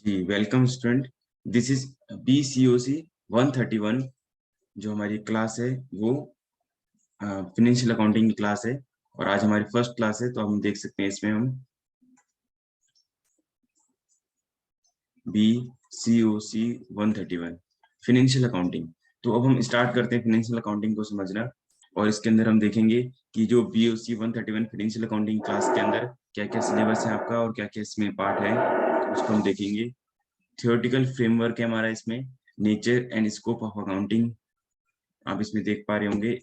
Ji welcome student. This is BCOC 131। जो हमारी class है वो फिनेंशियल अकाउंटिंग की क्लास है और आज हमारी फर्स्ट क्लास है, तो हम देख सकते हैं इसमें हम BCOC 131 फिनेंशियल अकाउंटिंग। तो अब हम स्टार्ट करते हैं फिनेंशियल अकाउंटिंग को समझना। और इसके अंदर हम देखेंगे कि जो BOC 131 फिनेंशियल अकाउंटिंग क्लास के अंदर क्या क्या सिलेबस है आपका और क्या क्या इसमें पार्ट है, उसको हम देखेंगे। थियोरेटिकल फ्रेमवर्क है हमारा इसमें, nature and scope of accounting. आप इसमें देख पा रहे होंगे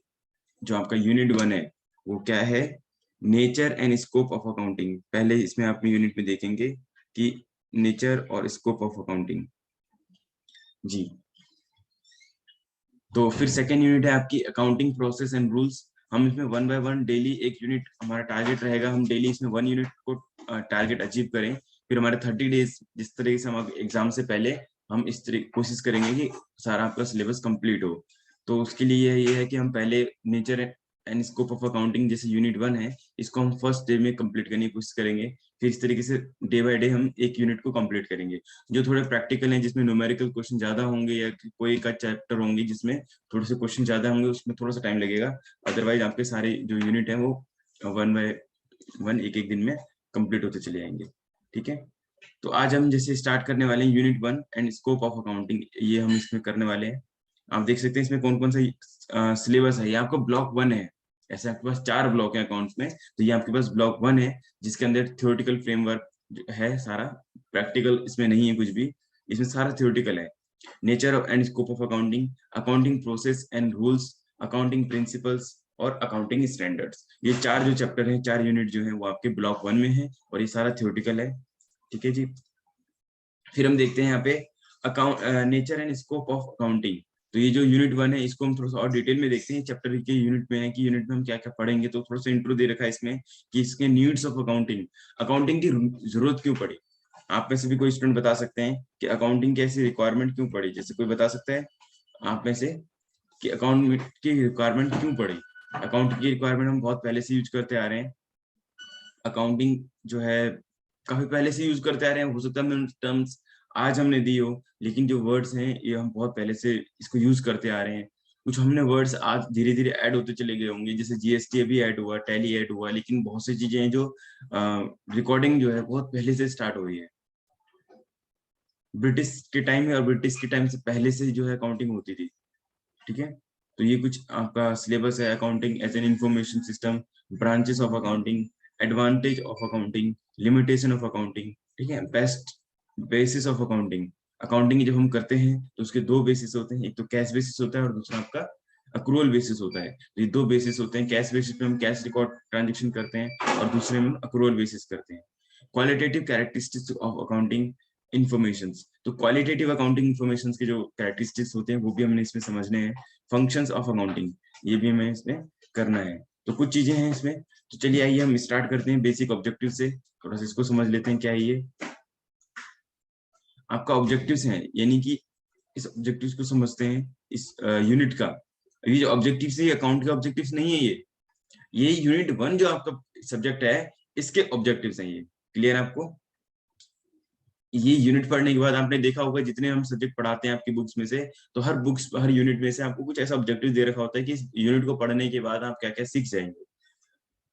जो आपका यूनिट 1 है वो क्या है, nature and scope of accounting. पहले इसमें आप यूनिट में देखेंगे कि नेचर और स्कोप ऑफ अकाउंटिंग। जी, तो फिर सेकेंड यूनिट है आपकी अकाउंटिंग प्रोसेस एंड रूल्स। हम इसमें वन बाय वन डेली एक यूनिट हमारा टारगेट रहेगा, हम डेली इसमें 1 यूनिट को टारगेट अचीव करें। फिर हमारे 30 डेज जिस तरीके से हम एग्जाम से पहले हम इस तरह कोशिश करेंगे कि सारा आपका सिलेबस कंप्लीट हो। तो उसके लिए ये है कि हम पहले nature and scope of accounting जैसे यूनिट 1 है, इसको हम फर्स्ट डे में कंप्लीट करने की कोशिश करेंगे। फिर इस तरीके से डे बाय डे हम एक यूनिट को कंप्लीट करेंगे। जो थोड़े प्रैक्टिकल हैं, जिसमें न्यूमेरिकल क्वेश्चन ज्यादा होंगे या कोई का चैप्टर होंगे जिसमें थोड़े से क्वेश्चन ज्यादा होंगे, उसमें थोड़ा सा टाइम लगेगा। अदरवाइज आपके सारे जो यूनिट है वो वन बाय वन एक एक दिन में कंप्लीट होते चले जाएंगे। ठीक है, तो आज हम जैसे स्टार्ट करने वाले हैं unit 1 and scope of accounting, ये हम इसमें करने वाले हैं। आप देख सकते हैं इसमें कौन कौन सा सिलेबस है। ये आपका ब्लॉक 1 है। ऐसे आपके पास 4 ब्लॉक है अकाउंट्स में, तो ये आपके पास ब्लॉक 1 है जिसके अंदर थियोरेटिकल फ्रेमवर्क है सारा। प्रैक्टिकल इसमें नहीं है कुछ भी, इसमें सारा थियोरेटिकल है। Nature and scope of accounting, accounting process and rules, accounting principles और अकाउंटिंग स्टैंडर्ड्स। ये 4 जो चैप्टर हैं, 4 यूनिट जो है वो आपके ब्लॉक 1 में है और ये सारा थियोरेटिकल है। ठीक है जी। फिर हम देखते हैं यहाँ पे account nature and scope of accounting. तो ये जो यूनिट 1 है इसको हम थोड़ा सा और डिटेल में देखते हैं। चैप्टर के यूनिट में है कि यूनिट में हम क्या क्या पढ़ेंगे, तो थोड़ा सा इंट्रो दे रखा है इसमें कि इसके नीड्स ऑफ अकाउंटिंग, अकाउंटिंग की जरूरत क्यों पड़ी। आप में से भी कोई स्टूडेंट बता सकते हैं कि अकाउंटिंग की ऐसी रिक्वायरमेंट क्यों पड़ी। जैसे कोई बता सकता है आप में से कि अकाउंट की रिक्वायरमेंट क्यों पड़ी। अकाउंट की रिक्वायरमेंट हम बहुत पहले से यूज करते आ रहे हैं। अकाउंटिंग जो है काफी पहले से यूज करते आ रहे हैं। हो सकता है टर्म्स आज हमने दी हो, लेकिन जो वर्ड्स हैं ये हम बहुत पहले से इसको यूज करते आ रहे हैं। कुछ हमने वर्ड्स आज धीरे धीरे ऐड होते चले गए होंगे, जैसे GST अभी ऐड हुआ, टैली ऐड हुआ, लेकिन बहुत सी चीजें हैं जो रिकॉर्डिंग जो है बहुत पहले से स्टार्ट हुई है। ब्रिटिश के टाइम में और ब्रिटिश के टाइम से पहले से जो है अकाउंटिंग होती थी। ठीक है, तो ये कुछ आपका सिलेबस है। Accounting as an information system, branches of accounting, advantage of accounting, limitation of accounting. ठीक है, best basis of accounting. Accounting जब हम करते हैं तो उसके 2 बेसिस होते हैं, एक तो कैश बेसिस होता है और दूसरा आपका अक्रूवल बेसिस होता है। तो ये 2 बेसिस होते हैं। कैश बेसिस पे हम कैश रिकॉर्ड ट्रांजेक्शन करते हैं और दूसरे में अक्रूवल बेसिस करते हैं। Qualitative characteristics of accounting informations, तो क्वालिटेटिव अकाउंटिंग इंफॉर्मेशंस के जो कैरेक्टरिस्टिक्स होते हैं वो भी हमने इसमें समझने हैं। फंक्शंस ऑफ अकाउंटिंग, ये भी हमें इसमें करना है। तो कुछ चीजें हैं इसमें। तो चलिए आइए हम स्टार्ट करते हैं बेसिक ऑब्जेक्टिव से। थोड़ा सा इसको समझ लेते हैं क्या है ये आपका ऑब्जेक्टिव्स हैं, यानी कि इस ऑब्जेक्टिव्स को समझते हैं इस यूनिट का। ये जो ऑब्जेक्टिव्स है, अकाउंट के ऑब्जेक्टिव्स नहीं है। ये यूनिट 1 जो आपका सब्जेक्ट है इसके ऑब्जेक्टिव्स हैं ये। क्लियर आपको? ये यूनिट पढ़ने के बाद आपने देखा होगा जितने हम सब्जेक्ट पढ़ाते हैं आपकी बुक्स में से, तो हर यूनिट में से आपको कुछ ऐसा ऑब्जेक्टिव दे रखा होता है कि इस यूनिट को पढ़ने के बाद आप क्या क्या सीख जाएंगे।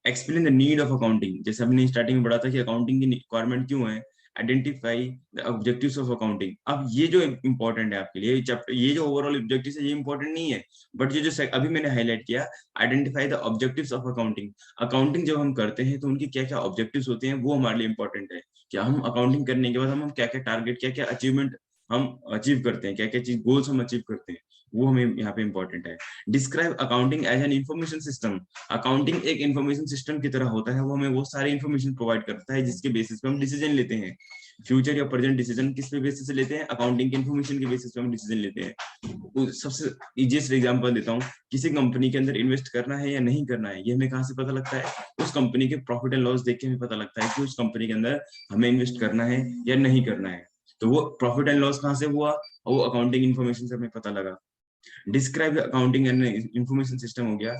Explain the need of accounting, जैसे हमने स्टार्टिंग में पढ़ा था कि अकाउंटिंग की रिक्वायरमेंट क्यों है। Identify the objectives of accounting. अब ये जो इंपॉर्टेंट है आपके लिए ये चैप्टर, ये जो ओवरऑल ऑब्जेक्टिव है ये इंपॉर्टेंट नहीं है, बट ये जो अभी मैंने हाईलाइट किया, identify the objectives of accounting. Accounting जब हम करते हैं तो उनकी क्या क्या ऑब्जेक्टिव्स होते हैं वो हमारे लिए इंपॉर्टेंट है। क्या हम अकाउंटिंग करने के बाद हम क्या क्या टारगेट, क्या क्या अचीवमेंट हम अचीव करते हैं, क्या क्या चीज गोल्स हम अचीव करते हैं, वो हमें यहाँ पे इंपॉर्टेंट है। Describe accounting as an information system. Accounting एक इंफॉर्मेशन सिस्टम की तरह होता है, वो हमें वो सारी इंफॉर्मेशन प्रोवाइड करता है जिसके बेसिस पे हम डिसीजन लेते हैं। फ्यूचर या प्रेजेंट डिसीजन किस पे बेसिस से लेते हैं, अकाउंटिंग की इंफॉर्मेशन के बेसिस पे हम डिसीजन लेते हैं। सबसे इजीएस्ट एग्जांपल देता हूँ, किसी कंपनी के अंदर इन्वेस्ट करना है या नहीं करना है, ये हमें कहाँ से पता लगता है? उस कंपनी के प्रॉफिट एंड लॉस देख के हमें पता लगता है कि उस कंपनी के अंदर हमें इन्वेस्ट करना है या नहीं करना है। तो वो प्रॉफिट एंड लॉस कहाँ से हुआ, वो अकाउंटिंग इन्फॉर्मेशन से हमें पता लगा। Describe accounting and information system हो गया।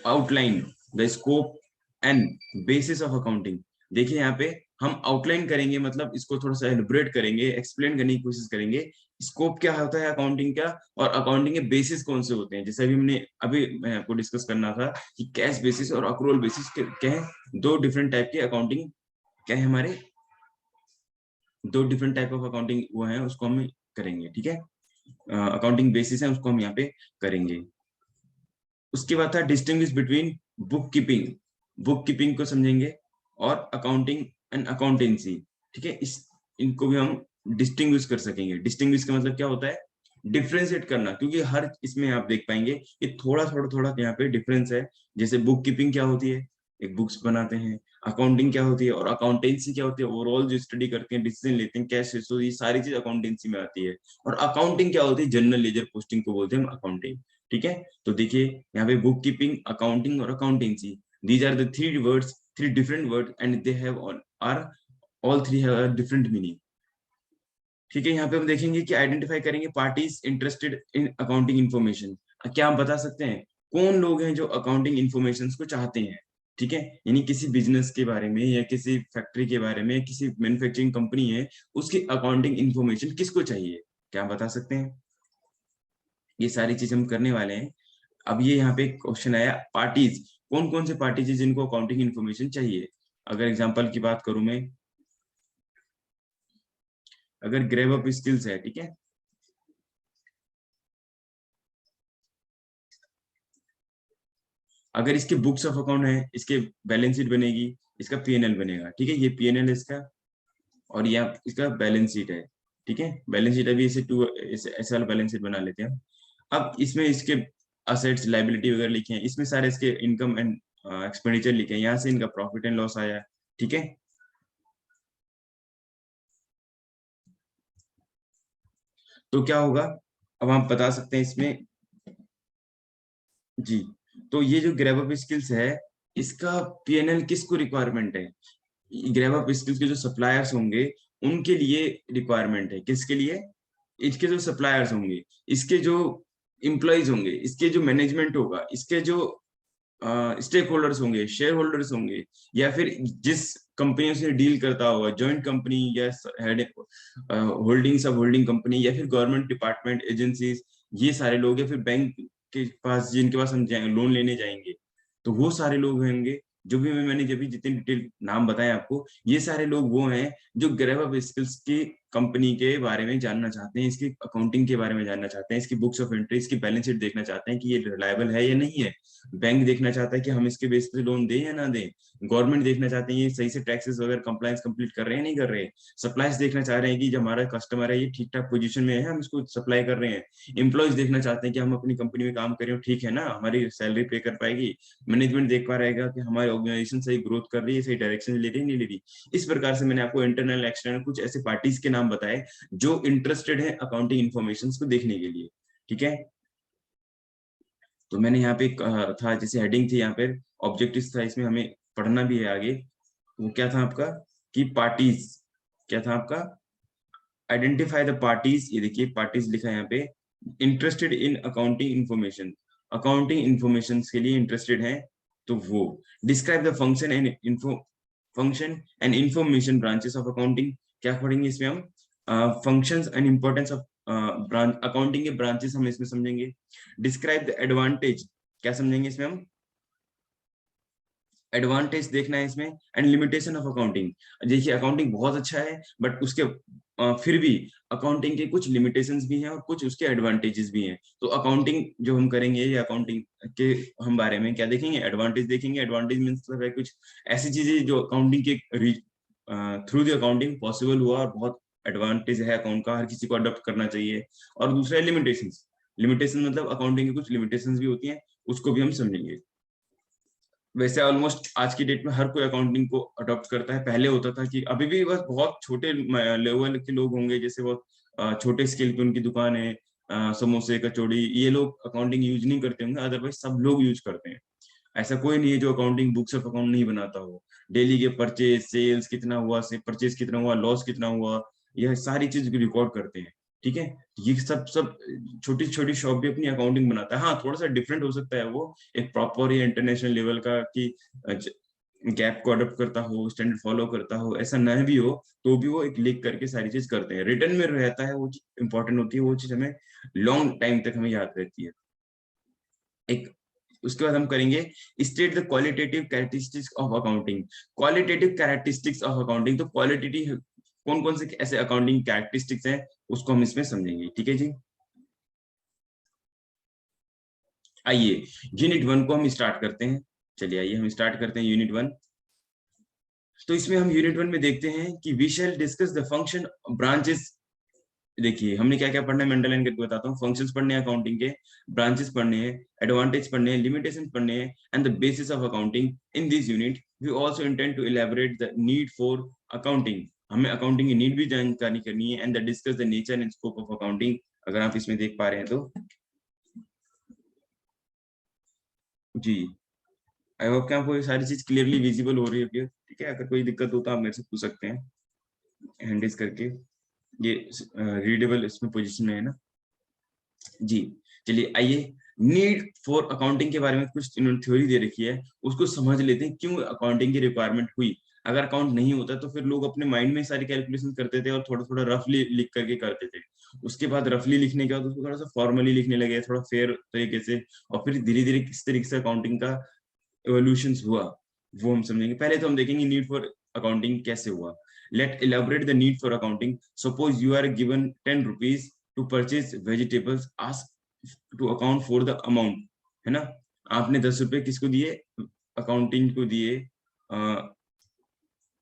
Outline the scope and bases of accounting. देखिए यहाँ पे हम आउटलाइन करेंगे, मतलब इसको थोड़ा सा एलिब्रेट करेंगे, एक्सप्लेन करने की कोशिश करेंगे स्कोप क्या होता है अकाउंटिंग का, और अकाउंटिंग के बेसिस कौन से होते हैं। जैसे अभी मैं आपको डिस्कस करना था कि कैश बेसिस और अक्रूवल बेसिस क्या है, दो डिफरेंट टाइप की अकाउंटिंग क्या है हमारे, दो डिफरेंट टाइप ऑफ अकाउंटिंग वो है, उसको हम करेंगे। ठीक है, अकाउंटिंग बेसिस है उसको हम यहाँ पे करेंगे। उसके बाद था distinguish between book keeping, book keeping को समझेंगे, और अकाउंटिंग एंड अकाउंटेंसी। ठीक है, इस इनको भी हम डिस्टिंग्विश कर सकेंगे। डिस्टिंग्विश का मतलब क्या होता है, डिफ्रेंशिएट करना, क्योंकि हर इसमें आप देख पाएंगे कि थोड़ा थोड़ा थोड़ा यहाँ पे डिफरेंस है। जैसे बुक कीपिंग क्या होती है, एक बुक्स बनाते हैं, अकाउंटिंग क्या होती है और अकाउंटेंसी क्या होती है, ओवरऑल जो स्टडी करते हैं, डिसीजन लेते हैं, कैश रेशो, ये सारी चीज अकाउंटेंसी में आती है। और अकाउंटिंग क्या होती है, जनरल लेजर पोस्टिंग को बोलते हैं हम अकाउंटिंग। ठीक है, तो देखिए यहाँ पे बुक कीपिंग, अकाउंटिंग और accountancy, these are the three words, three different word, and they have are all three have a different meaning. ठीक है, यहाँ पे हम देखेंगे कि आइडेंटिफाई करेंगे parties interested in accounting information. क्या हम बता सकते हैं कौन लोग हैं जो अकाउंटिंग इन्फॉर्मेशन को चाहते हैं। ठीक है, यानी किसी बिजनेस के बारे में या किसी फैक्ट्री के बारे में, किसी मैन्युफैक्चरिंग कंपनी है, उसकी अकाउंटिंग इन्फॉर्मेशन किसको चाहिए, क्या हम बता सकते हैं। ये सारी चीज हम करने वाले हैं। अब ये यहाँ पे क्वेश्चन आया, पार्टीज, कौन कौन से पार्टीज है जिनको अकाउंटिंग इन्फॉर्मेशन चाहिए। अगर एग्जांपल की बात करूं मैं, अगर ग्रेव अप स्किल्स है, ठीक है, अगर इसके बुक्स ऑफ अकाउंट है, इसके बैलेंस शीट बनेगी, इसका पीएनएल बनेगा। ठीक है, ये पीएनएल है इसका, और ये इसका बैलेंस शीट है। ठीक है, बैलेंस शीट अभी ऐसे वाला बैलेंस शीट बना लेते हैं। अब इसमें इसके असेट्स लाइबिलिटी वगैरह लिखे हैं, इसमें सारे इसके इनकम एंड एक्सपेंडिचर लिखे हैं, यहाँ से इनका प्रॉफिट एंड लॉस आया। ठीक है, तो क्या होगा, अब आप बता सकते हैं इसमें जी। तो ये जो ग्रेव अप स्किल्स है, इसका पीएनएल किसको रिक्वायरमेंट है, ग्रेव अप स्किल्स के जो सप्लायर्स होंगे उनके लिए रिक्वायरमेंट है। किसके लिए, इसके जो सप्लायर्स होंगे, इसके जो इम्प्लॉइज होंगे, इसके जो मैनेजमेंट होगा, इसके जो स्टेक होल्डर्स होंगे, शेयर होल्डर्स होंगे, या फिर जिस कंपनियों से डील करता होगा, जॉइंट कंपनी या होल्डिंग सब होल्डिंग कंपनी, या फिर गवर्नमेंट डिपार्टमेंट एजेंसीज, ये सारे लोग, या फिर बैंक के पास, जिनके पास हम लोन लेने जाएंगे, तो वो सारे लोग होंगे। जो भी मैंने जब भी जितने डिटेल नाम बताए आपको, ये सारे लोग वो हैं जो ग्रेव अप स्किल्स की कंपनी के बारे में जानना चाहते हैं, इसकी अकाउंटिंग के बारे में जानना चाहते हैं, इसकी बुक्स ऑफ एंट्री, इसकी बैलेंस शीट देखना चाहते हैं कि ये रिलायबल है या नहीं है। बैंक देखना चाहता है कि हम इसके बेस पे लोन दें या ना दें। गवर्नमेंट देखना चाहते हैं ये सही से टैक्सेस वगैरह कंप्लायंस कंप्लीट कर रहे हैं नहीं कर रहे हैं। सप्लाईज देखना चाह रहे हैं कि जो हमारा कस्टमर है ये ठीक ठाक पोजीशन में है, हम इसको सप्लाई कर रहे हैं। एम्प्लॉयज देखना चाहते हैं कि हम अपनी कंपनी में काम कर रहे हो, ठीक है ना, हमारी सैलरी पे कर पाएगी। मैनेजमेंट देख पा रहेगा कि हमारी ऑर्गेनाइजेशन सही ग्रोथ कर रही है, सही डायरेक्शन ले रही है नहीं ले रही। इस प्रकार से मैंने आपको इंटरनल एक्सटर्नल कुछ ऐसे पार्टीज के नाम बताए जो इंटरेस्टेड है अकाउंटिंग इन्फॉर्मेशन को देखने के लिए। ठीक है, तो मैंने यहाँ पे था, जैसे हेडिंग थी यहाँ पे, ऑब्जेक्टिव था, इसमें हमें पढ़ना भी है आगे। वो क्या था आपका कि पार्टीज, क्या था आपका, आइडेंटिफाई द पार्टीज, ये देखिए पार्टीज लिखा है यहाँ पे, interested in accounting information, accounting information के लिए इंटरेस्टेड है, तो वो describe the function and info, function and information branches of accounting. क्या पढ़ेंगे इसमें हम, functions and importance of branch, accounting के ब्रांचेस हम इसमें समझेंगे। डिस्क्राइब द एडवांटेज, क्या समझेंगे इसमें हम, एडवांटेज देखना है इसमें, एंड लिमिटेशन ऑफ अकाउंटिंग। देखिए अकाउंटिंग बहुत अच्छा है, बट उसके फिर भी अकाउंटिंग के कुछ लिमिटेशंस भी हैं और कुछ उसके एडवांटेजेस भी हैं। तो अकाउंटिंग जो हम करेंगे, या अकाउंटिंग के हम बारे में क्या देखेंगे, एडवांटेज देखेंगे। एडवांटेज मीन्स है कुछ ऐसी चीजें जो अकाउंटिंग के थ्रू द अकाउंटिंग पॉसिबल हुआ और बहुत एडवांटेज है अकाउंट का, हर किसी को अडॉप्ट करना चाहिए। और दूसरा है लिमिटेशंस, लिमिटेशन मतलब अकाउंटिंग की कुछ लिमिटेशंस भी होती हैं, उसको भी हम समझेंगे। वैसे ऑलमोस्ट आज की डेट में हर कोई अकाउंटिंग को अडॉप्ट करता है। पहले होता था कि, अभी भी बस बहुत छोटे लेवल के लोग होंगे, जैसे बहुत छोटे स्केल पे उनकी दुकान है, समोसे कचौड़ी, ये लोग अकाउंटिंग यूज नहीं करते होंगे, अदरवाइज सब लोग यूज करते हैं। ऐसा कोई नहीं है जो अकाउंटिंग बुक्स ऑफ अकाउंट नहीं बनाता हो। डेली के परचेज, सेल्स कितना हुआ, से परचेज कितना हुआ, लॉस कितना हुआ, यह सारी चीज रिकॉर्ड करते हैं। ठीक है, ये सब सब छोटी छोटी शॉप भी अपनी अकाउंटिंग बनाता है। हाँ, थोड़ा सा डिफरेंट हो सकता है वो, एक प्रॉपर या इंटरनेशनल लेवल का कि गैप को अडॉप्ट करता हो, स्टैंडर्ड फॉलो करता हो, ऐसा न भी हो तो भी वो एक लिख करके सारी चीज करते हैं। रिटर्न में रहता है वो चीज इंपॉर्टेंट होती है, वो चीज हमें लॉन्ग टाइम तक हमें याद रहती है। एक उसके बाद हम करेंगे state the qualitative characteristics of accounting. Qualitative characteristics of accounting, तो क्वालिटेटिव कौन कौन से ऐसे अकाउंटिंग कैरेक्टरिस्टिक्स हैं उसको हम इसमें समझेंगे। ठीक है जी, आइए यूनिट 1 को हम स्टार्ट करते हैं। चलिए आइए हम स्टार्ट करते हैं यूनिट 1। तो इसमें हम यूनिट 1 में देखते हैं कि we shall discuss the function branches. देखिए हमने क्या क्या पढ़ना है, मैं अंडरलाइन करके बताता हूँ। फंक्शंस पढ़ने हैं अकाउंटिंग के, ब्रांचेस पढ़ने हैं, एडवांटेज पढ़ने हैं, लिमिटेशंस पढ़ने हैं, and the basis of accounting. In this unit we also intend to elaborate the need for accounting. हमें अकाउंटिंग की नीड भी जानकारी करनी है, and the discuss the nature and scope of accounting. अगर आप इसमें देख पा रहे हैं तो जी, आई होप कि आपको ये सारी चीज क्लियरली विजिबल हो रही है। ठीक है, अगर कोई दिक्कत हो तो आप मेरे से पूछ सकते हैं हैंड रेज करके। ये रीडेबल इसमें पोजीशन में है ना जी। चलिए आइए, नीड फॉर अकाउंटिंग के बारे में कुछ इन्होंने थ्योरी दे रखी है, उसको समझ लेते हैं क्यों अकाउंटिंग की रिक्वायरमेंट हुई। अगर अकाउंट नहीं होता तो फिर लोग अपने माइंड में सारी कैलकुलेशन करते थे और थोड़ा थोड़ा रफली लिख करके करते थे। उसके बाद रफली लिखने के बाद उसको थोड़ा सा फॉर्मली लिखने लगे, थोड़ा फेयर तरीके से, और फिर धीरे धीरे किस तरीके से अकाउंटिंग का एवोल्यूशन हुआ वो हम समझेंगे। पहले तो हम देखेंगे नीड फॉर अकाउंटिंग कैसे हुआ। Let elaborate the need for accounting. Suppose you are given 10 rupees to purchase vegetables, ask to account for the amount, है ना। आपने 10 रुपए किसको दिए, अकाउंटिंग को दिए,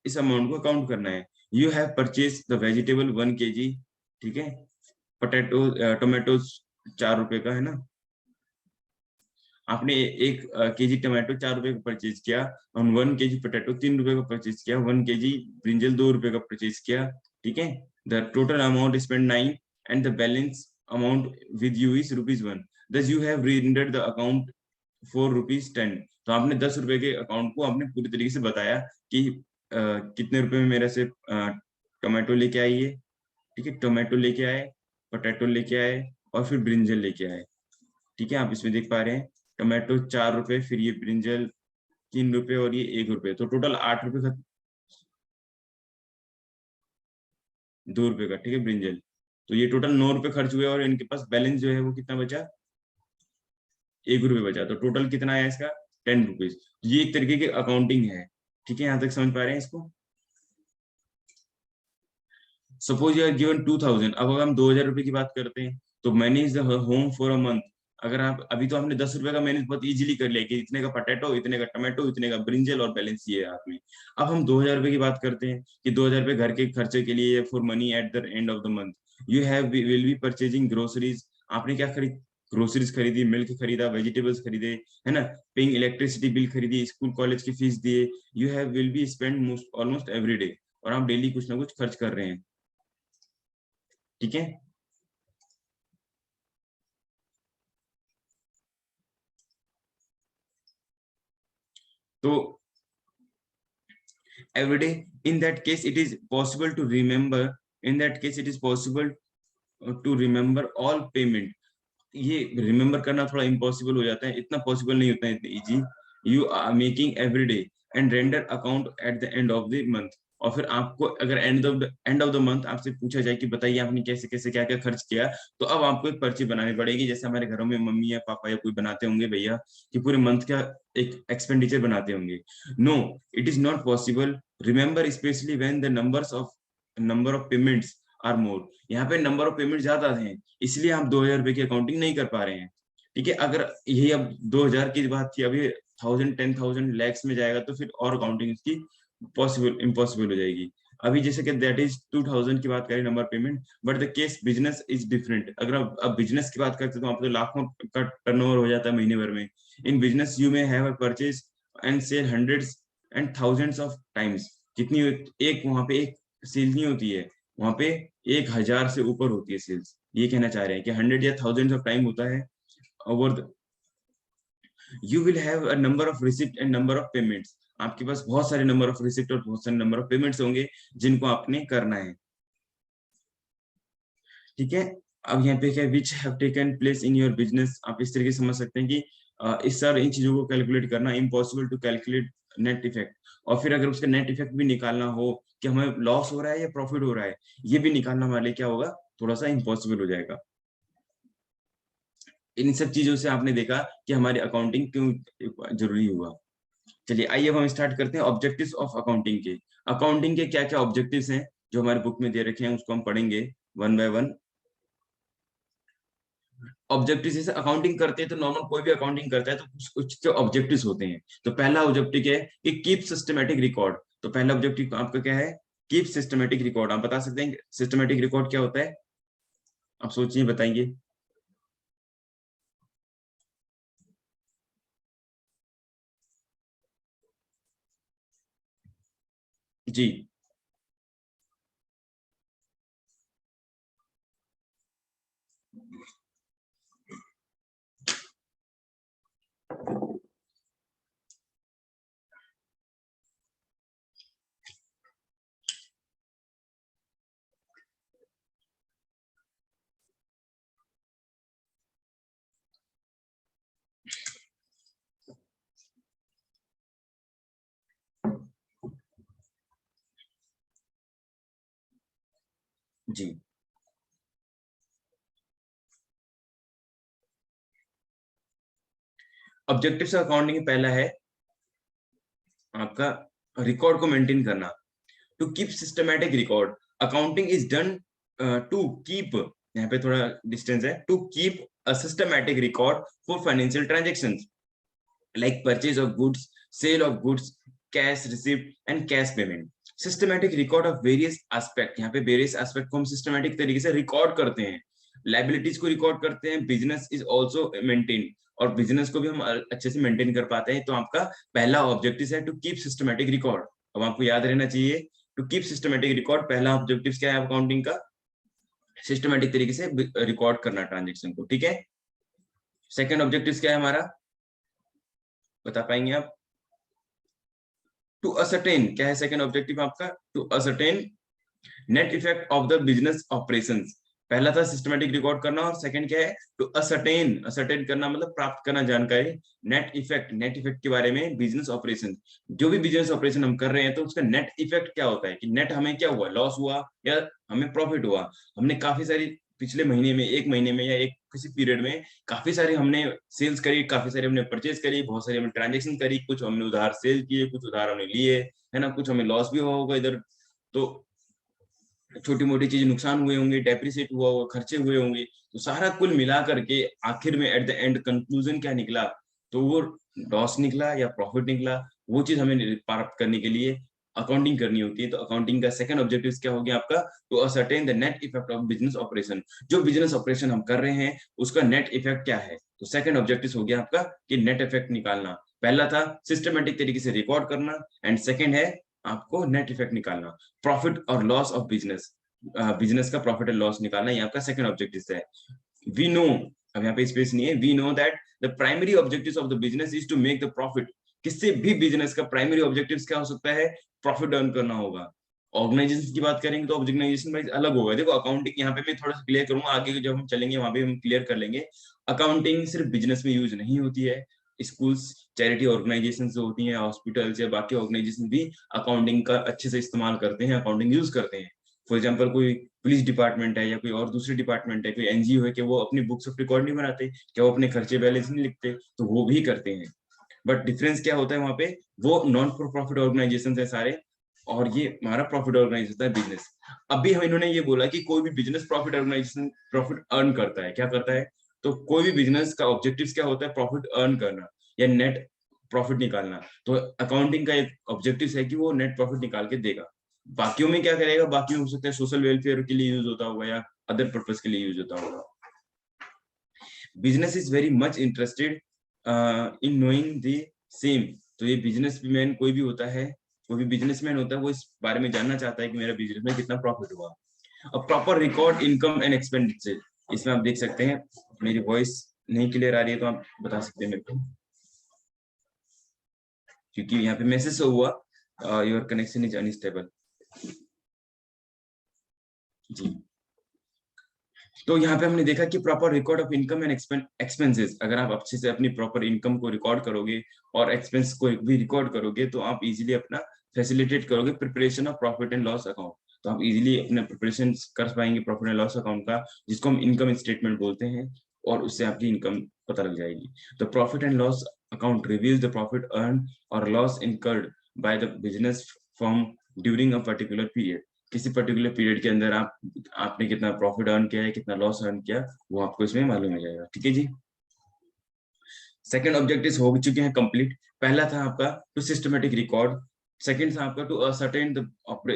इस अमाउंट को अकाउंट करना है। You have purchase the vegetable 1 kg, ठीक है। पोटैटो टोमेटोज 4 रुपए का, है ना। आपने 1 kg टमाटो 4 रुपए का परचेज किया, और 1 kg पोटैटो 3 रुपए का परचेज किया, 1 kg ब्रिंजल 2 रुपए का परचेज किया, ठीक है। The total amount spend 9 and the balance amount with you is rupees 1। दस you have rendered the account for rupees 10। तो आपने 10 रुपए के अकाउंट को आपने पूरी तरीके से बताया कि कितने रुपए में मेरे से टोमेटो लेके आइए, ठीक है। टोमेटो लेके आए, पोटैटो लेके आए, और फिर ब्रिंजल लेके आए, ठीक है। आप इसमें देख पा रहे हैं टोमेटो 4 रुपए, फिर ये ब्रिंजल 3 रुपए, और ये 1 रुपए, तो टोटल 8 रुपए का, 2 रुपए का, ठीक है, ब्रिंजल। तो ये टोटल 9 रुपए खर्च हुए, और इनके पास बैलेंस जो है वो कितना बचा, 1 रुपए बचा। तो टोटल कितना आया इसका, 10 रुपीज। ये एक तरीके की अकाउंटिंग है, ठीक है। यहाँ तक समझ पा रहे हैं इसको। Suppose you are given 2000। अब अगर हम 2000 रुपए की बात करते हैं, तो manage the home for a month. अगर आप अभी तो आपने 10 रुपए का मैनेज बहुत इजीली कर लिया कि इतने का पोटैटो, इतने का टमाटो, इतने का ब्रिंजल, और बैलेंस ये है हाथ में। अब हम 2000 रुपए की बात करते हैं कि 2000 रुपए घर के खर्चे के लिए, for money at the end of the month. You have will be purchasing groceries. आपने क्या खरीद, ग्रोसरीज खरीदी, मिल्क खरीदा, वेजिटेबल्स खरीदे, है ना। पेइंग इलेक्ट्रिसिटी बिल खरीदी, स्कूल कॉलेज की फीस दिए। You have will be spend most almost every day. और आप डेली कुछ ना कुछ खर्च कर रहे हैं, ठीक है। तो every day, in that case it is possible to remember, in that case it is possible to remember all payment। ये रिमेम्बर करना थोड़ा इम्पॉसिबल हो जाता है, इतना पॉसिबल नहीं होता है, इतना easy. You are making every day and render account at the end of the month. और फिर आपको अगर एंड ऑफ द मंथ आपसे पूछा जाए कि बताइए आपने कैसे कैसे क्या क्या खर्च किया, तो अब आपको एक पर्ची बनानी पड़ेगी, जैसे हमारे घरों में मम्मी या पापा या कोई बनाते होंगे भैया, कि पूरे मंथ का एक एक्सपेंडिचर बनाते होंगे। No, it is not possible. Remember specially when the number of payments are more. यहाँ पे नंबर ऑफ पेमेंट ज्यादा हैं, इसलिए आप 2000 रुपए की अकाउंटिंग नहीं कर पा रहे हैं, ठीक है। अगर यही अब 2000 की बात थी, अभी 1000 10,000 लैक्स में जाएगा, तो फिर और अकाउंटिंग इसकी पॉसिबल इम्पॉसिबल हो जाएगी। अभी जैसे कि दैट इज 2000 की बात करें number payment, but the case business is different. अगर आप अब बिजनेस की बात करते हैं तो आप तो लाखों का टर्नओवर हो जाता है महीने भर में। In business you may have a purchase and sale hundreds and thousands of times. कितनी एक वहां पे एक सेल नहीं होती है, वहां पे 1000 से ऊपर होती है सेल्स। ये कहना चाह रहे हैं कि 100 या थाउजेंड्स ऑफ टाइम होता है over. You will have a number of receipt and number of payments. आपके पास बहुत सारे नंबर ऑफ रिसिप्ट और बहुत सारे नंबर ऑफ पेमेंट्स होंगे जिनको आपने करना है, ठीक है। अब यहाँ पे क्या, which have taken place in your business. आप इस तरीके से समझ सकते हैं कि इस सारी इन चीजों को कैलकुलेट करना impossible to calculate net effect. और फिर अगर उसका नेट इफेक्ट भी निकालना हो कि हमें लॉस हो रहा है या प्रॉफिट हो रहा है, ये भी निकालना हमारे लिए क्या होगा, थोड़ा सा इम्पॉसिबल हो जाएगा। इन सब चीजों से आपने देखा कि हमारी अकाउंटिंग क्यों जरूरी हुआ। चलिए आइए अब हम स्टार्ट करते हैं ऑब्जेक्टिव्स ऑफ अकाउंटिंग के। अकाउंटिंग के क्या क्या ऑब्जेक्टिव्स हैं जो हमारे बुक में दे रखे हैं, उसको हम पढ़ेंगे वन बाय वन। ऑब्जेक्टिव जैसे अकाउंटिंग करते हैं तो नॉर्मल कोई भी अकाउंटिंग करता है तो कुछ कुछ के ऑब्जेक्टिव्स होते हैं। तो पहला ऑब्जेक्टिव है कि कीप सिस्टमेटिक रिकॉर्ड। तो पहला ऑब्जेक्टिव आपका क्या है, कीप सिस्टमेटिक रिकॉर्ड। आप बता सकते हैं सिस्टमेटिक रिकॉर्ड क्या होता है, आप सोचिए बताएंगे। जी जी। ऑब्जेक्टिव्स ऑफ अकाउंटिंग पहला है आपका रिकॉर्ड को मेंटेन करना। To keep systematic record, accounting is done to keep, यहाँ पे थोड़ा डिस्टेंस है, to keep a systematic record for financial transactions like purchase of goods, sale of goods, cash receipt and cash payment. Systematic record of various aspect, यहाँ पे various aspect को हम systematic तरीके से रिकॉर्ड करते हैं। लाइबिलिटीज को रिकॉर्ड करते हैं, बिजनेस इज ऑल्सो मेंटेन, और बिजनेस को भी हम अच्छे से मेंटेन कर पाते हैं। तो आपका पहला ऑब्जेक्टिव है टू कीप सिस्टमैटिक रिकॉर्ड। अब आपको याद रहना चाहिए टू कीप सिस्टमैटिक रिकॉर्ड, पहला ऑब्जेक्टिव क्या है अकाउंटिंग का, सिस्टमैटिक तरीके से रिकॉर्ड करना ट्रांजेक्शन को, ठीक है। सेकंड ऑब्जेक्टिव क्या है हमारा, बता पाएंगे आप। टू असरटेन, क्या है सेकंड ऑब्जेक्टिव आपका, to ascertain net effect of the business operations. पहला था सिस्टमैटिक रिकॉर्ड करना, और सेकंड क्या है, टू असरटेन, असरटेन करना मतलब प्राप्त करना जानकारी, नेट इफेक्ट, नेट इफेक्ट के बारे में बिजनेस ऑपरेशन। जो भी बिजनेस ऑपरेशन हम कर रहे हैं तो उसका नेट इफेक्ट क्या होता है, कि नेट हमें क्या हुआ, लॉस हुआ या हमें प्रॉफिट हुआ। हमने काफी सारी पिछले महीने में, एक महीने में या एक किसी पीरियड में काफी सारी हमने सेल्स करी, काफी सारी हमने परचेज करी, बहुत सारी हमने ट्रांजेक्शन करी, कुछ हमने उधार सेल किए, कुछ उधार हमने लिए, है ना, कुछ हमें लॉस भी हुआ होगा इधर। तो छोटी मोटी चीज नुकसान हुए होंगे, डेप्रिसिएट हुआ होगा, खर्चे हुए होंगे, तो सारा कुल मिला करके आखिर में एट द एंड कंक्लूजन क्या निकला, तो वो लॉस निकला या प्रॉफिट निकला, वो चीज हमें प्राप्त करने के लिए अकाउंटिंग करनी होती है। तो अकाउंटिंग का सेकंड ऑब्जेक्टिव क्या हो गया आपका, to ascertain the net effect of business operation. जो बिजनेस ऑपरेशन हम कर रहे हैं उसका नेट इफेक्ट क्या है, तो सेकंड ऑब्जेक्टिव हो गया आपका कि नेट इफेक्ट निकालना। पहला था सिस्टमेटिक तरीके से रिकॉर्ड करना, एंड सेकंड है आपको नेट इफेक्ट निकालना, प्रॉफिट और लॉस ऑफ बिजनेस, बिजनेस का प्रॉफिट एंड लॉस निकालना, ये आपका सेकंड ऑब्जेक्टिव है। वी नो, अब यहाँ पे स्पेस नहीं है, we know that the primary objective of the business is to make the profit. किसी भी बिजनेस का प्राइमरी ऑब्जेक्टिव क्या हो सकता है, प्रॉफिट अर्न करना होगा। ऑर्गेनाइजेशन की बात करेंगे तो ऑर्गेनाइजेशन वाइज अलग होगा। देखो अकाउंटिंग यहाँ पे मैं थोड़ा सा क्लियर करूंगा, आगे जब हम चलेंगे वहां पे हम क्लियर कर लेंगे। अकाउंटिंग सिर्फ बिजनेस में यूज नहीं होती है, स्कूल्स, चैरिटी ऑर्गेनाइजेशन जो होती हैं, हॉस्पिटल्स या बाकी ऑर्गेनाइजेशन भी अकाउंटिंग का अच्छे से इस्तेमाल करते हैं, अकाउंटिंग यूज करते हैं। फॉर एग्जाम्पल कोई पुलिस डिपार्टमेंट है या कोई और दूसरी डिपार्टमेंट है, कोई एनजीओ है, कि वो अपनी बुक्स ऑफ रिकॉर्ड नहीं बनाते, क्या वो अपने खर्चे बैलेंस नहीं लिखते, तो वो भी करते हैं। बट डिफरेंस क्या होता है वहां पे, वो नॉन फॉर प्रॉफिट ऑर्गेनाइजेशन है सारे, और ये हमारा प्रॉफिट ऑर्गेनाइजेशन है बिजनेस। अभी हम इन्होंने ये बोला कि कोई भी business profit organisation profit earn करता है, क्या करता है, तो कोई भी बिजनेस का ऑब्जेक्टिव क्या होता है, प्रॉफिट अर्न करना या नेट प्रॉफिट निकालना। तो अकाउंटिंग का एक ऑब्जेक्टिव है कि वो नेट प्रॉफिट निकाल के देगा। बाकियों में क्या करेगा, बाकी में हो सकता है सोशल वेलफेयर के लिए यूज होता होगा या अदर पर्पज के लिए यूज होता होगा। Business is very much interested in knowing the same. तो ये बिजनेसमैन कोई भी होता है, कोई भी बिजनेसमैन होता है, वो इस बारे में जानना चाहता है कि मेरा बिजनेस में कितना प्रॉफिट हुआ। अब proper record income and expenditure, इसमें आप देख सकते हैं, मेरी वॉइस नहीं क्लियर आ रही है तो आप बता सकते हैं मेरे को, क्योंकि यहाँ पे मैसेज हुआ योर कनेक्शन इज अनस्टेबल। जी, तो यहाँ पे हमने देखा कि proper record of income and expenses, अगर आप अच्छे से अपनी प्रॉपर इनकम को रिकॉर्ड करोगे और एक्सपेंस को भी रिकॉर्ड करोगे तो आप इजीली अपना फैसिलिटेट करोगे preparation of profit and loss account. तो आप इजीली अपना प्रिपरेशन कर पाएंगे प्रॉफिट एंड लॉस अकाउंट का, जिसको हम इनकम स्टेटमेंट बोलते हैं, और उससे आपकी इनकम पता लग जाएगी। तो profit and loss account reveals the profit earn और loss incurred by the business firm during a particular period. किसी पर्टिकुलर पीरियड के अंदर आपने कितना प्रॉफिट अर्न किया है, कितना लॉस अर्न किया, वो आपको इसमें मालूम हो जाएगा। ठीक है जी। सेकंड ऑब्जेक्टिव हो चुके हैं कंप्लीट। पहला था आपका टू सिस्टमेटिक रिकॉर्ड, सेकंड था आपका to ascertain the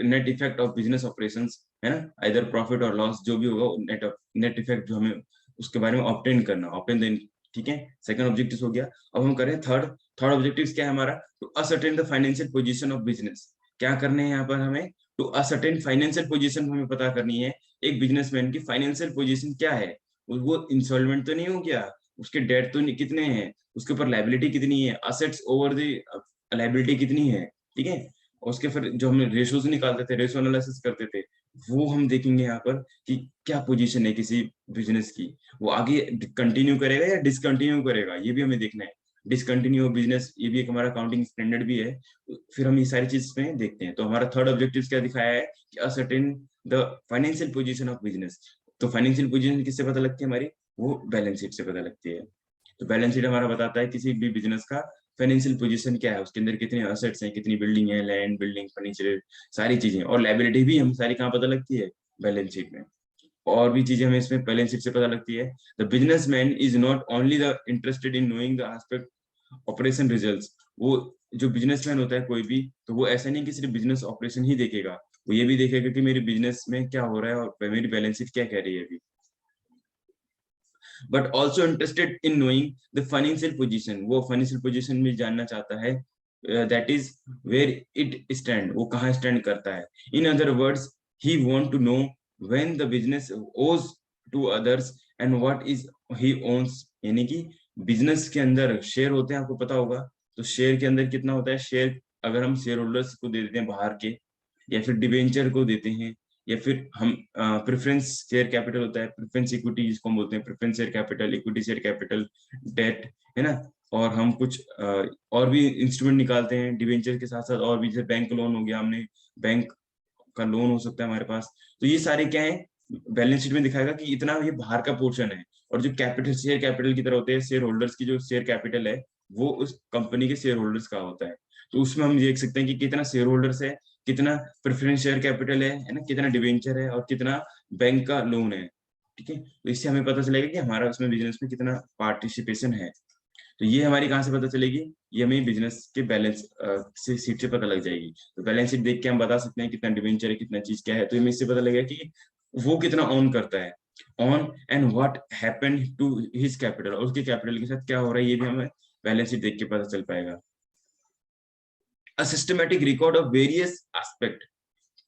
net effect of business operations, है ना, आइदर प्रॉफिट और लॉस जो भी होगा, नेट इफेक्ट जो हमें उसके बारे में ऑब्टेन करना, ऑब्टेन देन। ठीक है, सेकंड ऑब्जेक्टिव हो गया। अब हम करें थर्ड। थर्ड ऑब्जेक्टिव क्या है हमारा? To ascertain the financial position of business. क्या करने हैं यहाँ पर हमें? टू असर्टेन फाइनेंशियल पोजीशन हमें पता करनी है, एक बिजनेसमैन की फाइनेंशियल पोजीशन क्या है। वो इंसॉल्वेंट तो नहीं हो गया, उसके डेट तो कितने हैं, उसके ऊपर लाइबिलिटी कितनी है, असेट्स ओवर द लाइबिलिटी कितनी है। ठीक है, उसके फिर जो हम रेशोज निकालते थे, रेशो एनालिसिस करते थे, वो हम देखेंगे यहाँ पर कि क्या पोजीशन है किसी बिजनेस की, वो आगे कंटिन्यू करेगा या डिसकंटिन्यू करेगा, ये भी हमें देखना है। डिसकंटिन्यू बिजनेस, ये भी एक हमारा अकाउंटिंग स्टैंडर्ड भी है। फिर हम ये सारी चीज में देखते हैं। तो हमारा थर्ड ऑब्जेक्टिव क्या दिखाया है कि ascertain the financial position of business. तो फाइनेंशियल पोजीशन किससे पता लगती है हमारी? वो बैलेंस शीट से पता लगती है। तो बैलेंस शीट हमारा बताता है किसी भी बिजनेस का फाइनेंशियल पोजीशन क्या है, उसके अंदर कितने असेट्स हैं, कितनी बिल्डिंग है, लैंड, बिल्डिंग, फर्नीचर, सारी चीजें। और लाइबिलिटी भी हम सारी कहाँ पता लगती है? बैलेंस शीट में। और भी चीजें हमें इसमें बैलेंस शीट से पता लगती है। The businessman is not only the interested in knowing the aspect operation results. वो जो बिजनेसमैन होता है कोई भी, तो वो ऐसा नहीं कि सिर्फ बिजनेस ऑपरेशन ही देखेगा, वो ये भी देखेगा कि मेरे बिजनेस में क्या हो रहा है और मेरी बैलेंस शीट क्या कह रही है अभी। But also interested in knowing the financial position, वो फाइनेंशियल पोजीशन भी जानना चाहता है, that is where it stand, वो कहाँ स्टैंड करता है। In other words, he want to know when the business owes to others and what is he owns. यानी कि बिजनेस के अंदर शेयर होते हैं, आपको पता होगा, तो शेयर के अंदर कितना होता है शेयर, अगर हम शेयर होल्डर्स को दे देते हैं बाहर के, या फिर डिबेंचर को देते हैं, या फिर हम प्रेफरेंस शेयर कैपिटल होता है, प्रेफरेंस इक्विटी जिसको हम बोलते हैं, preference share capital, equity share capital, debt, है ना। और हम कुछ और भी इंस्ट्रूमेंट निकालते हैं डिवेंचर के साथ साथ, और भी जैसे बैंक लोन हो गया, हमने बैंक का लोन हो सकता है हमारे पास। तो ये सारे क्या है, बैलेंस शीट में दिखाएगा कि इतना ये बाहर का पोर्शन है। और जो कैपिटल शेयर कैपिटल की तरह होते हैं, शेयर होल्डर्स की जो शेयर कैपिटल है, वो उस कंपनी के शेयर होल्डर्स का होता है। तो उसमें हम देख सकते हैं कि कितना शेयर होल्डर्स है, कितना प्रेफरेंस शेयर कैपिटल है ना, कितना डिवेंचर है, और कितना बैंक का लोन है। ठीक है, तो इससे हमें पता चलेगा कि हमारा उसमें बिजनेस में कितना पार्टिसिपेशन है। तो ये हमारी कहाँ से पता चलेगी? ये हमें बिजनेस के बैलेंस से शीट से पता लग जाएगी। तो बैलेंस शीट देख के हम बता सकते हैं कितना डिवेंचर है, कितना चीज क्या है। तो हमें इससे पता लगेगा कि वो कितना ऑन करता है, earn and what happened to his capital, और उसके कैपिटल के साथ क्या हो रहा है, ये भी हमें बैलेंस शीट देख के पता चल पाएगा। अ systematic record of various aspect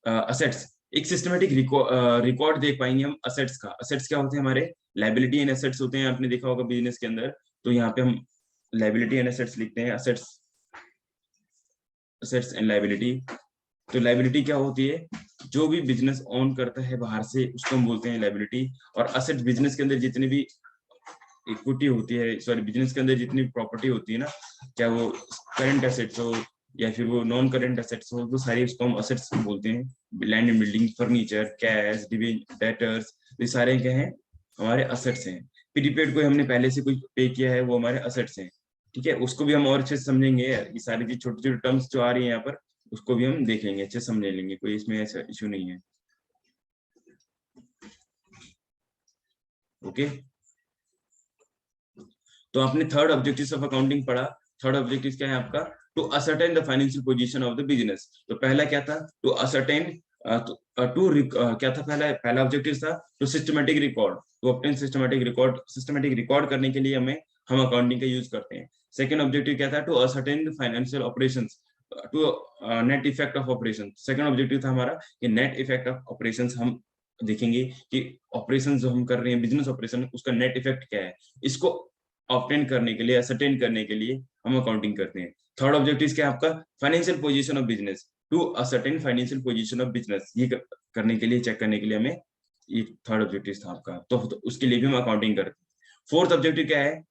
assets, एक सिस्टमैटिक रिकॉर्ड देख पाएंगे हम असेट्स का। असेट्स क्या होते हैं हमारे? लाइबिलिटी एंड असेट्स होते हैं, आपने देखा होगा बिजनेस के अंदर। तो यहाँ पे हम लाइबिलिटी एंड असेट्स लिखते हैं, असेट्स, असेट्स एंड लाइबिलिटी। तो लाइबिलिटी क्या होती है? जो भी बिजनेस ऑन करता है बाहर से, उसको हम बोलते हैं लाइबिलिटी। और असेट्स, बिजनेस के अंदर जितनी भी इक्विटी होती है, सॉरी, बिजनेस के अंदर जितनी प्रॉपर्टी होती है ना, क्या वो करंट एसेट्स हो या फिर वो नॉन करंट एसेट्स हो, तो सारी उसको हम असेट्स बोलते हैं। Land and building, furniture, cash, debtors, ये सारे क्या हैं? हमारे असेट्स हैं। प्रीपेड को हमने पहले से कुछ पे किया है, वो हमारे असेट्स हैं। ठीक है, उसको भी हम और अच्छे से समझेंगे, ये सारी चीज छोटी छोटी टर्म्स जो आ रही है यहाँ पर, उसको भी हम देखेंगे, अच्छे से समझ लेंगे, कोई इसमें ऐसा इशू नहीं है। ओके, तो आपने थर्ड ऑब्जेक्टिव ऑफ अकाउंटिंग पढ़ा। थर्ड ऑब्जेक्टिव क्या है आपका? To ascertain the financial position of the business. तो पहला क्या था? टू असर्टेन, टू क्या था? पहला पहला ऑब्जेक्टिव था to systematic record, to obtain systematic record. Systematic record करने के लिए हमें हम अकाउंटिंग का यूज करते हैं। सेकंड ऑब्जेक्टिव क्या था? To ascertain the financial operations, to net effect of operation. Second objective था हमारा कि नेट इफेक्ट ऑफ ऑपरेशंस हम देखेंगे कि ऑपरेशंस जो हम कर रहे हैं, बिजनेस ऑपरेशन, उसका नेट इफेक्ट क्या है। इसको ऑब्टेन करने के लिए, असरटेन करने के लिए हम अकाउंटिंग करते हैं। थर्ड ऑब्जेक्टिव क्या है आपका? Financial position of business, to ascertain financial position of business. ये करने के लिए, चेक करने के लिए हमें ये थर्ड ऑब्जेक्टिव था आपका, तो उसके लिए भी हम अकाउंटिंग करते हैं। फोर्थ ऑब्जेक्टिव क्या है?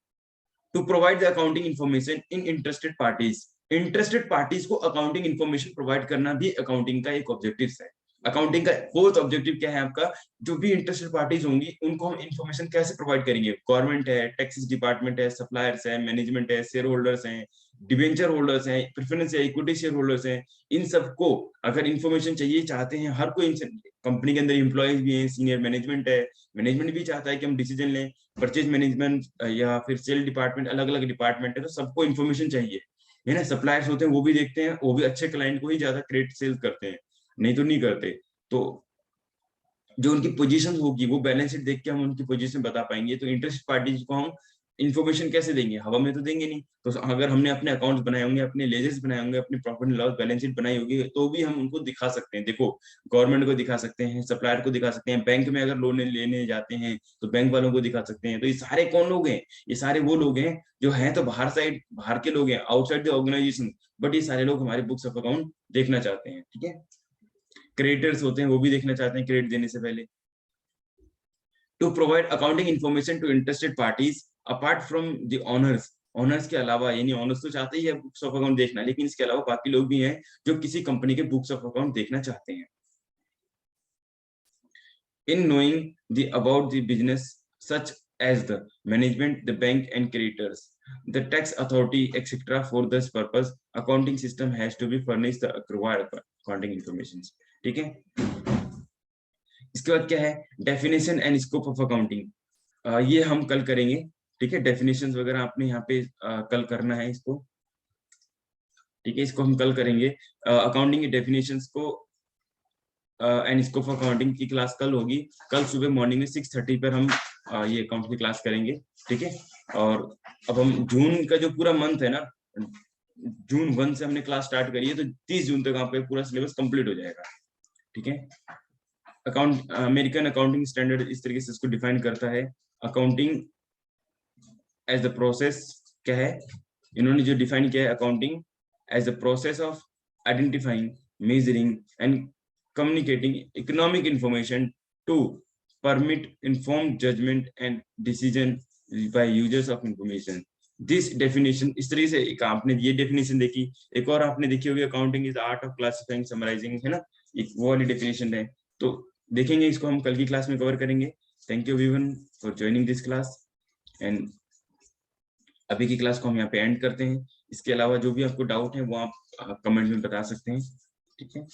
To provide the accounting information in interested parties. Interested parties को अकाउंटिंग इन्फॉर्मेशन प्रोवाइड करना भी अकाउंटिंग का एक ऑब्जेक्टिव है। अकाउंटिंग का फोर्थ ऑब्जेक्टिव क्या है आपका? जो भी इंटरेस्टेड पार्टीज होंगी उनको हम इन्फॉर्मेशन कैसे प्रोवाइड करेंगे? गवर्नमेंट है, टैक्सेस डिपार्टमेंट है, सप्लायर्स है, मैनेजमेंट है, शेयर होल्डर्स हैं, डिबेंचर होल्डर्स हैं, प्रेफरेंस है, इक्विटी शेयर होल्डर्स हैं, इन सबको अगर इन्फॉर्मेशन चाहिए चाहते हैं, हर कोई कंपनी के अंदर एम्प्लॉयज भी हैं, सीनियर मैनेजमेंट है, मैनेजमेंट भी चाहता है कि हम डिसीजन लें, परचेज मैनेजमेंट या फिर सेल डिपार्टमेंट, अलग अलग डिपार्टमेंट है, तो सबको इन्फॉर्मेशन चाहिए, है ना। सप्लायर्स होते हैं वो भी देखते हैं, वो भी अच्छे क्लाइंट को ही ज्यादा क्रेडिट सेल्स करते हैं, नहीं तो नहीं करते। तो जो उनकी पोजीशन होगी वो बैलेंस शीट देख के हम उनकी पोजीशन बता पाएंगे। तो इंटरेस्ट पार्टीज को हम इन्फॉर्मेशन कैसे देंगे? हवा में तो देंगे नहीं। तो अगर हमने अपने अकाउंट्स बनाए होंगे, अपने लेजर्स बनाए होंगे, अपनी profit and loss balance sheet बनाई होगी, तो भी हम उनको दिखा सकते हैं। देखो, गवर्नमेंट को दिखा सकते हैं, सप्लायर को दिखा सकते हैं, बैंक में अगर लोन लेने जाते हैं तो बैंक वालों को दिखा सकते हैं। तो ये सारे कौन लोग हैं? ये सारे वो लोग हैं जो हैं तो बाहर के लोग हैं, आउटसाइड द ऑर्गेनाइजेशन, बट ये सारे लोग हमारे बुक्स ऑफ अकाउंट देखना चाहते हैं, ठीक है। क्रेडिटर्स होते हैं, वो भी देखना चाहते हैं क्रेडिट देने से पहले। To provide accounting information to interested parties apart from the owners. Owners के अलावा, यानी ऑनर्स तो चाहते ही है बुक्स ऑफ अकाउंट देखना, लेकिन इसके अलावा बाकी लोग भी हैं जो किसी कंपनी के बुक्स ऑफ अकाउंट देखना चाहते हैं। In knowing the about the business such as the management, the bank and creditors, the tax authority, etc. For this purpose, accounting system has to be furnished the required accounting information। ठीक है। इसके बाद क्या है? Definition and scope of accounting. ये हम कल करेंगे, ठीक है। डेफिनेशंस वगैरह आपने यहाँ पे कल करना है इसको, ठीक है, इसको हम कल करेंगे। अकाउंटिंग की डेफिनेशंस को एंड स्कोप ऑफ अकाउंटिंग की क्लास कल होगी। कल सुबह मॉर्निंग में 6:30 पर हम ये अकाउंट की क्लास करेंगे, ठीक है। और अब हम जून का जो पूरा मंथ है ना, जून 1 से हमने क्लास स्टार्ट करी है, तो 30 जून तक आपका पूरा सिलेबस कंप्लीट हो जाएगा, ठीक है। अमेरिकन अकाउंटिंग स्टैंडर्ड इस तरीके से इसको डिफाइन करता है। अकाउंटिंग एज द प्रोसेस क्या है? इन्होंने जो डिफाइन किया है, accounting as the process of identifying, measuring and communicating economic information to permit informed judgment and decision by users of information। This definition, इस तरीके से एक आपने ये डेफिनेशन देखी, एक और आपने देखी होगी, accounting is art of classifying summarising, है ना, एक वो वाली डेफिनेशन है। तो देखेंगे, इसको हम कल की क्लास में कवर करेंगे। Thank you everyone for joining this class, and अभी की क्लास को हम यहाँ पे एंड करते हैं। इसके अलावा जो भी आपको डाउट है वो आप कमेंट में बता सकते हैं, ठीक है।